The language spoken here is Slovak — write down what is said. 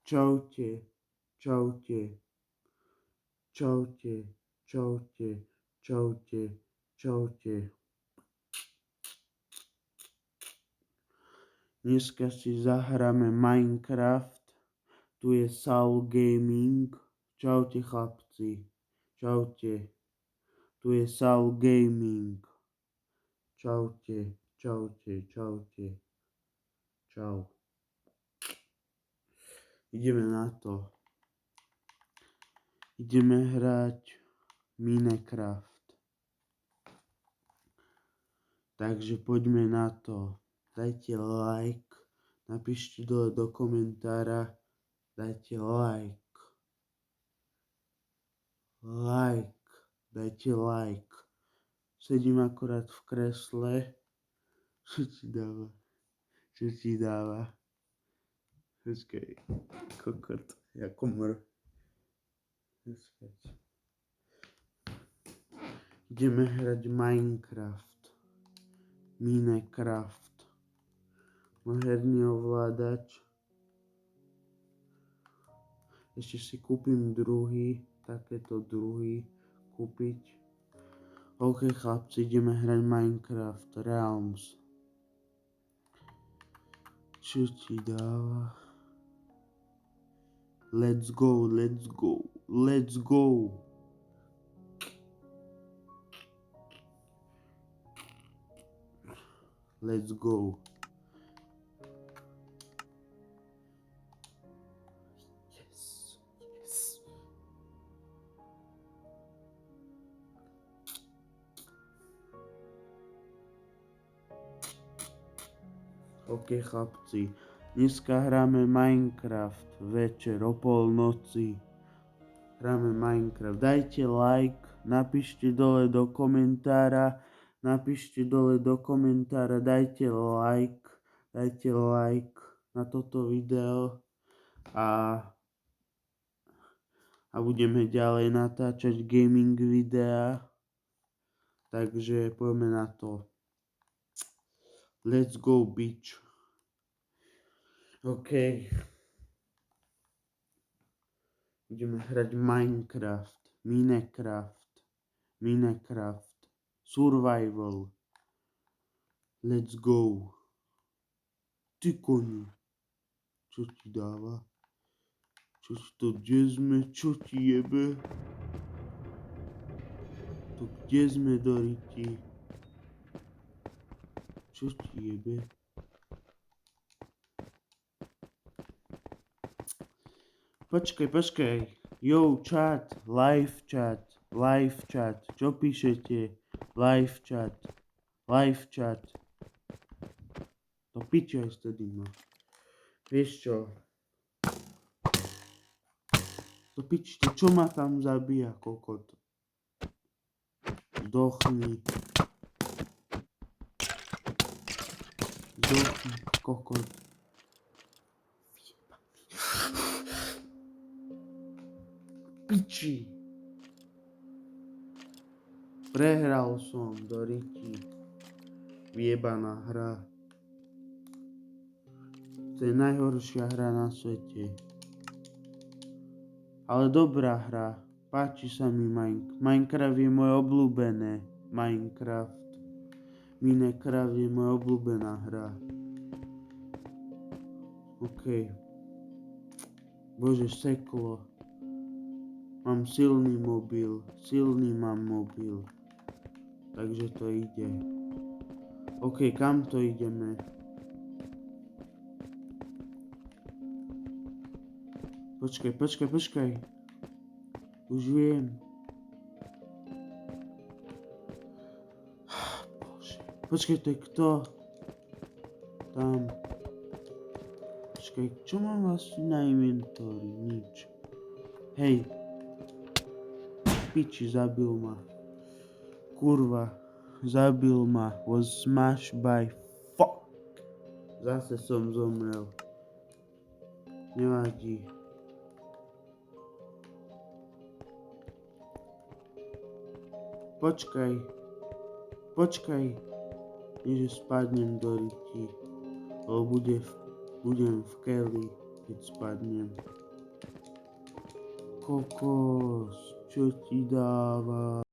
Čaute, čaute, čaute, čaute, čaute, čaute. Dneska si zahráme Minecraft. Tu je Saul Gaming. Čaute chlapci, čaute. Tu je Saul Gaming. Čaute, čaute, čaute. Čau. Ideme na to. Ideme hrať Minecraft. Takže poďme na to. Dajte like, napíšte dole do komentára, dajte like. Dajte like. Sedím akorát v kresle. Čo ti dáva? Počkej, kokot, ja komor. Ideme hrať Minecraft. Môj herný ovládač. Ešte si kúpim druhý, takéto druhý kúpiť. OK chlapci, ideme hrať Minecraft Realms. Čo ti dáva? Let's go. Yes. OK chlapci, dneska hráme Minecraft večer o polnoci. Hráme Minecraft. Dajte like, napíšte dole do komentára, dajte like na toto video a budeme ďalej natáčať gaming videá. Takže poďme na to. Let's go, bitch. OK. Ideme hrať Minecraft. Survival. Let's go. Ty koni. Čo ti dáva? Čo si to, kde sme? Čo ti jebe? To kde sme, Doriti? Čo ti jebe? Počkaj. Yo, chat, live chat. Čo píšete? Live chat. To piče aj stedy ma. Vieš čo? To pičte, čo ma tam zabíja, kokot? Zdochni, kokot. Piči. Prehral som, Doriti. Vyjebaná hra. To je najhoršia hra na svete. Ale dobrá hra. Páči sa mi Minecraft je moje obľúbené. Minecraft je moja obľúbená hra. OK. Bože, seklo. Mám silný mobil. Takže to ide. OK, kam to ideme? Počkaj. Už viem. Bože. Počkaj, to je kto? Tam. Počkaj, čo mám vlastne na inventóri? Nič. Hej. Piči, zabil ma. Kurva. Zabil ma. Was smashed by fuck. Zase som zomrel. Nevadí. Počkaj. Nie, že spadnem do ryti. Lebo budem v keli, keď spadnem. kokos, čo ti dáva?